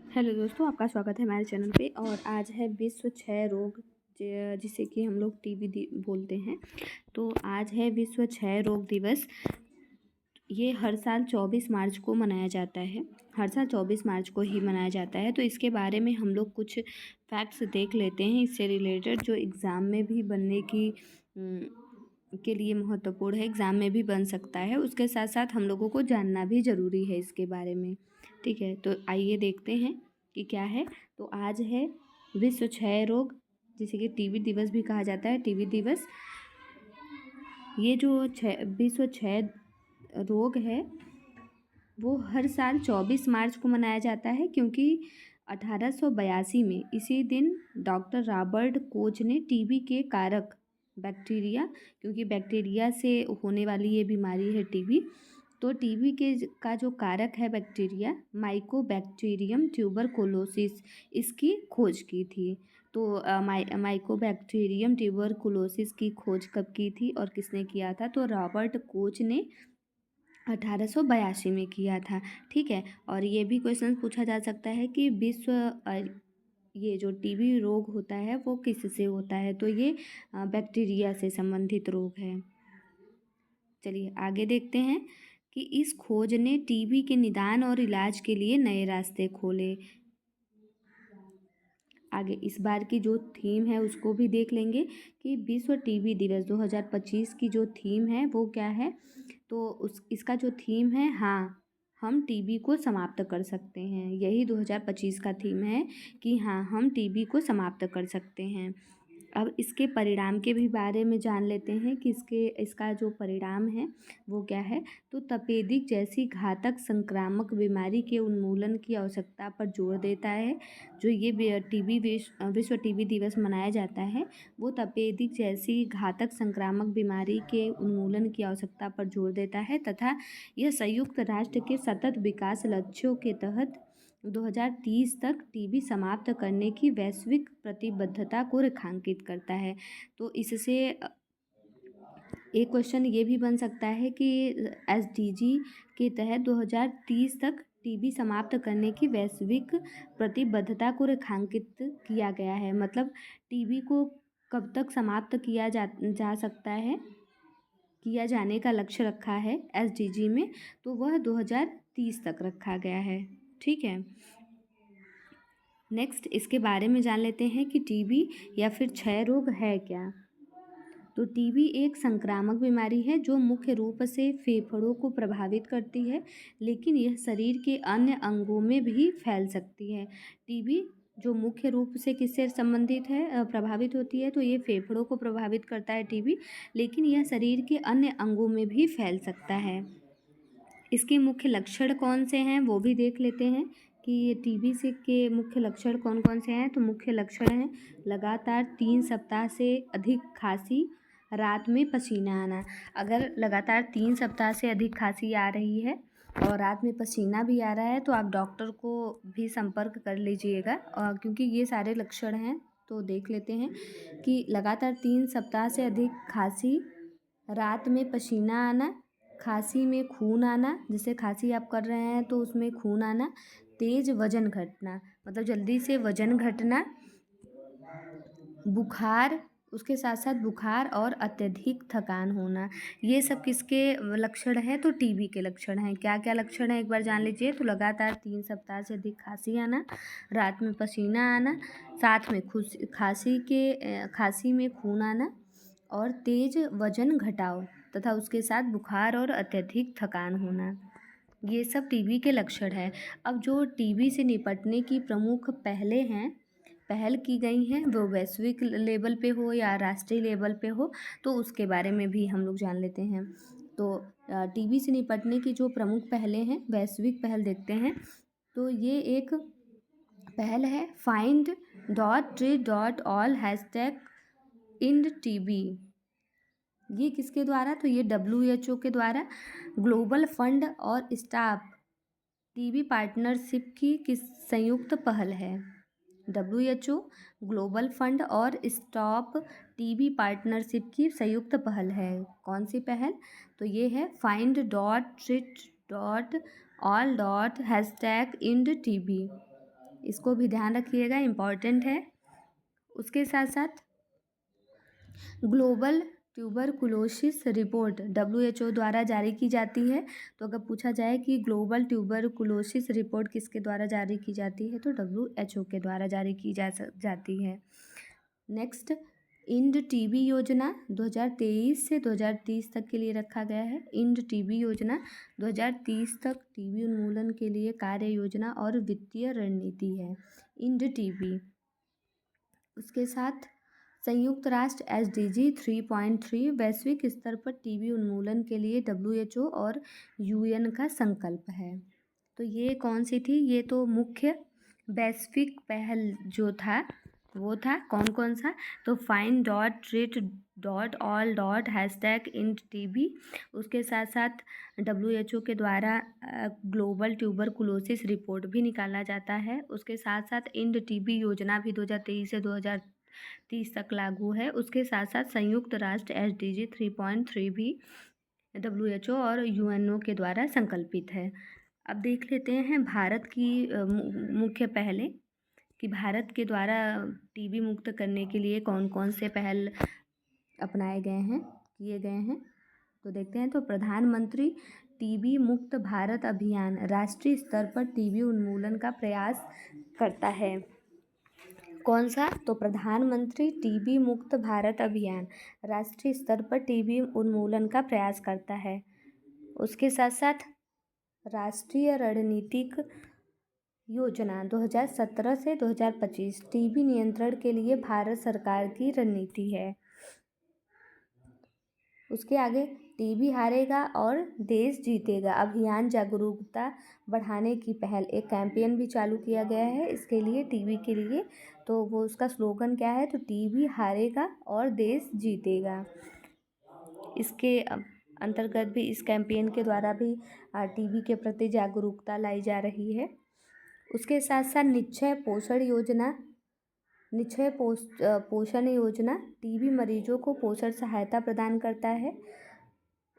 Hello दोस्तों, आपका स्वागत है हमारे चैनल पे। और आज है विश्व क्षय रोग, जिसे कि हम लोग टीबी बोलते हैं। तो आज है विश्व क्षय रोग दिवस। ये हर साल 24 मार्च को मनाया जाता है। हर साल 24 मार्च को ही मनाया जाता है। तो इसके बारे में हम लोग कुछ फैक्ट्स देख लेते हैं इससे रिलेटेड, जो एग्ज़ाम में भी बनने की के लिए महत्वपूर्ण है, एग्ज़ाम में भी बन सकता है। उसके साथ साथ हम लोगों को जानना भी ज़रूरी है इसके बारे में। ठीक है, तो आइए देखते हैं कि क्या है। तो आज है विश्व क्षय रोग, जिसे कि टीबी दिवस भी कहा जाता है। टीबी दिवस, ये जो विश्व क्षय रोग है वो हर साल 24 मार्च को मनाया जाता है, क्योंकि 1882 में इसी दिन डॉक्टर रॉबर्ट कोच ने टीबी के कारक बैक्टीरिया, क्योंकि बैक्टीरिया से होने वाली ये बीमारी है टीबी, तो टीबी का जो कारक है बैक्टीरिया, माइकोबैक्टीरियम ट्यूबरकुलोसिस, इसकी खोज की थी। तो माइकोबैक्टीरियम ट्यूबरकुलोसिस की खोज कब की थी और किसने किया था? तो रॉबर्ट कोच ने 1882 में किया था। ठीक है, और ये भी क्वेश्चन पूछा जा सकता है कि ये जो टीबी रोग होता है वो किससे होता है? तो ये बैक्टीरिया से संबंधित रोग है। चलिए आगे देखते हैं कि इस खोज ने टीबी के निदान और इलाज के लिए नए रास्ते खोले। आगे इस बार की जो थीम है उसको भी देख लेंगे कि विश्व टीबी दिवस 2025 की जो थीम है वो क्या है। तो इसका जो थीम है, हाँ, हम टीबी को समाप्त कर सकते हैं। यही 2025 का थीम है कि हाँ, हम टीबी को समाप्त कर सकते हैं। अब इसके परिणाम के भी बारे में जान लेते हैं कि इसका जो परिणाम है वो क्या है। तो तपेदिक जैसी घातक संक्रामक बीमारी के उन्मूलन की आवश्यकता पर जोर देता है। जो ये विश्व टीबी दिवस मनाया जाता है वो तपेदिक जैसी घातक संक्रामक बीमारी के उन्मूलन की आवश्यकता पर जोर देता है, तथा यह संयुक्त राष्ट्र के सतत विकास लक्ष्यों के तहत 2030 तक टीबी समाप्त करने की वैश्विक प्रतिबद्धता को रेखांकित करता है। तो इससे एक क्वेश्चन ये भी बन सकता है कि एसडीजी के तहत 2030 तक टीबी समाप्त करने की वैश्विक प्रतिबद्धता को रेखांकित किया गया है। मतलब टीबी को कब तक समाप्त किया जा सकता है, किया जाने का लक्ष्य रखा है एसडीजी में, तो वह 2030 तक रखा गया है। ठीक है, नेक्स्ट इसके बारे में जान लेते हैं कि टीबी या फिर क्षय रोग है क्या। तो टीबी एक संक्रामक बीमारी है जो मुख्य रूप से फेफड़ों को प्रभावित करती है, लेकिन यह शरीर के अन्य अंगों में भी फैल सकती है। टीबी जो मुख्य रूप से किससे संबंधित है, प्रभावित होती है, तो ये फेफड़ों को प्रभावित करता है टीबी, लेकिन यह शरीर के अन्य अंगों में भी फैल सकता है। इसके मुख्य लक्षण कौन से हैं वो भी देख लेते हैं कि ये टीबी से के मुख्य लक्षण कौन कौन से हैं। तो मुख्य लक्षण हैं लगातार 3 सप्ताह से अधिक खांसी, रात में पसीना आना। अगर लगातार 3 सप्ताह से अधिक खांसी आ रही है और रात में पसीना भी आ रहा है तो आप डॉक्टर को भी संपर्क कर लीजिएगा, क्योंकि ये सारे लक्षण हैं। तो देख लेते हैं कि लगातार 3 सप्ताह से अधिक खांसी, रात में पसीना आना, खांसी में खून आना, जैसे खांसी आप कर रहे हैं तो उसमें खून आना, तेज वजन घटना, मतलब जल्दी से वजन घटना, बुखार, उसके साथ साथ बुखार और अत्यधिक थकान होना। ये सब किसके लक्षण हैं? तो टीबी के लक्षण हैं। क्या क्या लक्षण हैं एक बार जान लीजिए। तो लगातार 3 सप्ताह से अधिक खांसी आना, रात में पसीना आना, साथ में खांसी में खून आना और तेज वजन घटाव, तथा उसके साथ बुखार और अत्यधिक थकान होना। ये सब टीबी के लक्षण हैं। अब जो टीबी से निपटने की प्रमुख पहल की गई हैं, वो वैश्विक लेवल पे हो या राष्ट्रीय लेवल पे हो, तो उसके बारे में भी हम लोग जान लेते हैं। तो टीबी से निपटने की जो प्रमुख पहलें हैं, वैश्विक पहल देखते हैं। तो ये एक पहल है find.tree.all #IndTB। ये किसके द्वारा? तो ये WHO के द्वारा ग्लोबल फंड और स्टाफ टीबी पार्टनरशिप की किस संयुक्त पहल है। WHO, ग्लोबल फंड और स्टॉप टीबी पार्टनरशिप की संयुक्त पहल है। कौन सी पहल? तो ये है find.treat.all #IndTB। इसको भी ध्यान रखिएगा, इम्पॉर्टेंट है। उसके साथ साथ ग्लोबल ट्यूबरकुलोसिस रिपोर्ट WHO द्वारा जारी की जाती है। तो अगर पूछा जाए कि ग्लोबल ट्यूबरकुलोसिस रिपोर्ट किसके द्वारा जारी की जाती है, तो WHO के द्वारा जारी की जाती है। नेक्स्ट, इंड टीबी योजना 2023 से 2030 तक के लिए रखा गया है। इंड टीबी योजना 2030 तक टीबी उन्मूलन के लिए कार्य योजना और वित्तीय रणनीति है, इंड टीबी। उसके साथ संयुक्त राष्ट्र SDG 3.3 वैश्विक स्तर पर टीबी उन्मूलन के लिए WHO और UN का संकल्प है। तो ये कौन सी थी? ये तो मुख्य वैश्विक पहल जो था वो था कौन सा? तो find.treat.all.#IndTB। उसके साथ साथ WHO के द्वारा ग्लोबल ट्यूबरकुलोसिस रिपोर्ट भी निकाला जाता है। उसके साथ साथ इंड टीबी योजना भी 2023 से 2030 तक लागू है। उसके साथ साथ संयुक्त राष्ट्र SDG 3.3 भी WHO और UNO के द्वारा संकल्पित है। अब देख लेते हैं भारत की मुख्य पहलें कि भारत के द्वारा टीबी मुक्त करने के लिए कौन कौन से पहल अपनाए गए हैं, किए गए हैं। तो देखते हैं। तो प्रधानमंत्री टीबी मुक्त भारत अभियान राष्ट्रीय स्तर पर टीबी उन्मूलन का प्रयास करता है। कौन सा? तो प्रधानमंत्री टीबी मुक्त भारत अभियान राष्ट्रीय स्तर पर टीबी उन्मूलन का प्रयास करता है। उसके साथ साथ राष्ट्रीय रणनीतिक योजना 2017 से 2025 टीबी नियंत्रण के लिए भारत सरकार की रणनीति है। उसके आगे टीबी हारेगा और देश जीतेगा अभियान जागरूकता बढ़ाने की पहल, एक कैंपेन भी चालू किया गया है इसके लिए, टीबी के लिए। तो वो उसका स्लोगन क्या है? तो टीबी हारेगा और देश जीतेगा। इसके अंतर्गत भी इस कैंपेन के द्वारा भी टीबी के प्रति जागरूकता लाई जा रही है। उसके साथ साथ निश्चय पोषण योजना टीबी मरीजों को पोषण सहायता प्रदान करता है।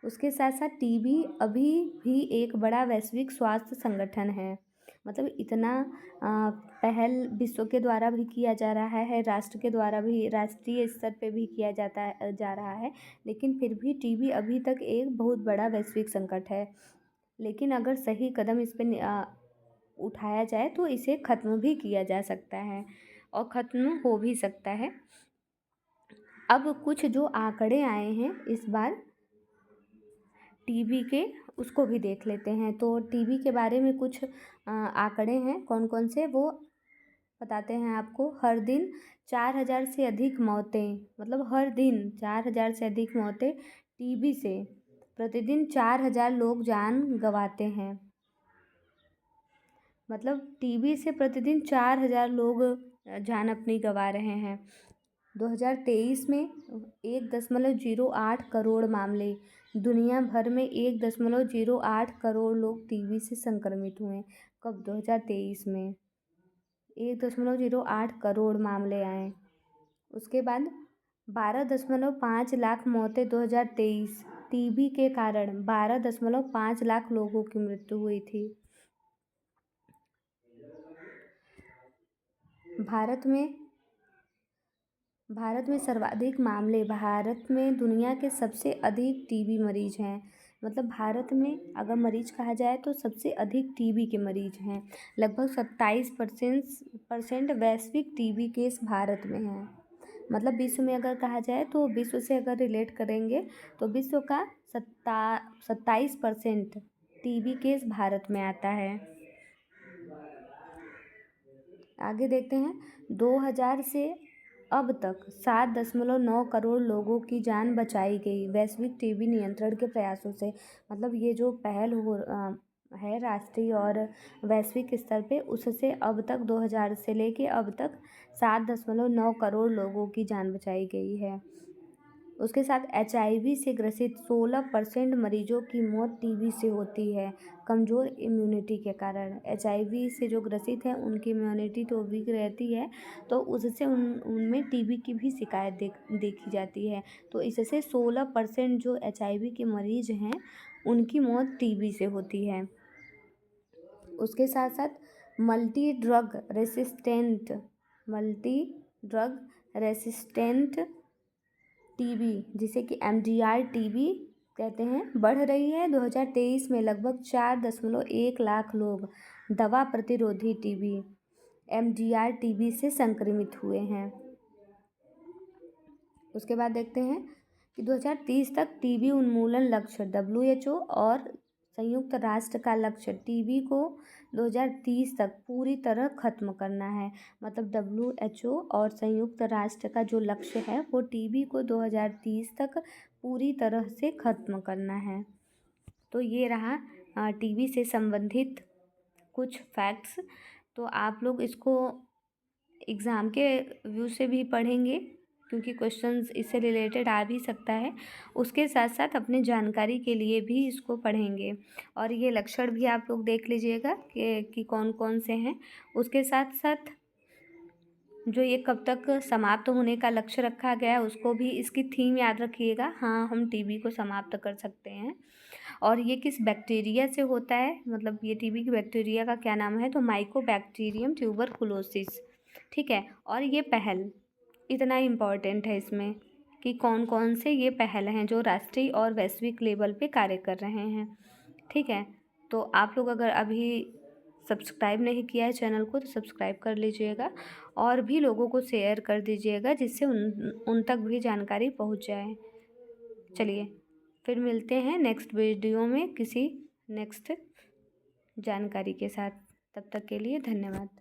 उसके साथ साथ टीबी अभी भी एक बड़ा वैश्विक स्वास्थ्य संगठन है, मतलब इतना पहल विश्व के द्वारा भी किया जा रहा है, राष्ट्र के द्वारा भी, राष्ट्रीय स्तर पे भी किया जा रहा है, लेकिन फिर भी टीबी अभी तक एक बहुत बड़ा वैश्विक संकट है। लेकिन अगर सही कदम इस पर उठाया जाए तो इसे ख़त्म भी किया जा सकता है और ख़त्म हो भी सकता है। अब कुछ जो आंकड़े आए हैं इस बार टीबी के, उसको भी देख लेते हैं। तो टीबी के बारे में कुछ आंकड़े हैं, कौन कौन से वो बताते हैं आपको। हर दिन 4000 से अधिक मौतें, मतलब हर दिन 4000 से अधिक मौतें टीबी से, प्रतिदिन 4000 लोग जान गंवाते हैं। मतलब टीबी से प्रतिदिन 4000 लोग जान अपनी गंवा रहे हैं। 2023 में 1.08 करोड़ मामले, दुनिया भर में 1.08 करोड़ लोग टीबी से संक्रमित हुए। कब? 2023 में 1.08 करोड़ मामले आए। उसके बाद 12.5 लाख मौतें 2023 टीबी के कारण 12.5 लाख लोगों की मृत्यु हुई थी। भारत में सर्वाधिक मामले, भारत में दुनिया के सबसे अधिक टीबी मरीज हैं। मतलब भारत में अगर मरीज कहा जाए तो सबसे अधिक टीबी के मरीज हैं। लगभग 27% वैश्विक टीबी केस भारत में हैं। मतलब विश्व में अगर कहा जाए तो विश्व से अगर रिलेट करेंगे तो विश्व का 27% टीबी केस भारत में आता है। आगे देखते हैं। 2000 से अब तक 7.9 करोड़ लोगों की जान बचाई गई वैश्विक टीबी नियंत्रण के प्रयासों से। मतलब ये जो पहल है राष्ट्रीय और वैश्विक स्तर पे, उससे अब तक 2000 से लेके अब तक 7.9 करोड़ लोगों की जान बचाई गई है। उसके साथ HIV से ग्रसित 16% मरीजों की मौत टीबी से होती है, कमज़ोर इम्यूनिटी के कारण। HIV से जो ग्रसित है उनकी इम्यूनिटी तो वीक रहती है, तो उससे उनमें टीबी की भी शिकायत देखी जाती है। तो इससे 16% जो HIV के मरीज़ हैं उनकी मौत टीबी से होती है। उसके साथ साथ मल्टी ड्रग रेसिस्टेंट टीबी, जिसे कि MDR टीबी कहते हैं, बढ़ रही है। 2023 में लगभग 4.1 लाख लोग दवा प्रतिरोधी टीबी MDR टीबी से संक्रमित हुए हैं। उसके बाद देखते हैं कि 2030 तक टीबी उन्मूलन लक्ष्य, WHO और संयुक्त राष्ट्र का लक्ष्य टीबी को 2030 तक पूरी तरह खत्म करना है। मतलब WHO और संयुक्त राष्ट्र का जो लक्ष्य है वो टीबी को 2030 तक पूरी तरह से खत्म करना है। तो ये रहा टीबी से संबंधित कुछ फैक्ट्स। तो आप लोग इसको एग्ज़ाम के व्यू से भी पढ़ेंगे, क्योंकि क्वेश्चंस इससे रिलेटेड आ भी सकता है। उसके साथ साथ अपने जानकारी के लिए भी इसको पढ़ेंगे। और ये लक्षण भी आप लोग देख लीजिएगा कि कौन कौन से हैं। उसके साथ साथ जो ये कब तक समाप्त होने का लक्ष्य रखा गया है उसको भी, इसकी थीम याद रखिएगा। हाँ, हम टीबी को समाप्त कर सकते हैं। और ये किस बैक्टीरिया से होता है, मतलब ये टीबी की बैक्टीरिया का क्या नाम है, तो माइकोबैक्टीरियम ट्यूबरकुलोसिस। ठीक है। और ये पहल इतना इम्पॉर्टेंट है इसमें कि कौन कौन से ये पहल हैं जो राष्ट्रीय और वैश्विक लेवल पे कार्य कर रहे हैं। ठीक है। तो आप लोग अगर अभी सब्सक्राइब नहीं किया है चैनल को तो सब्सक्राइब कर लीजिएगा और भी लोगों को शेयर कर दीजिएगा, जिससे उन तक भी जानकारी पहुंच जाए। चलिए फिर मिलते हैं नेक्स्ट वीडियो में किसी नेक्स्ट जानकारी के साथ। तब तक के लिए धन्यवाद।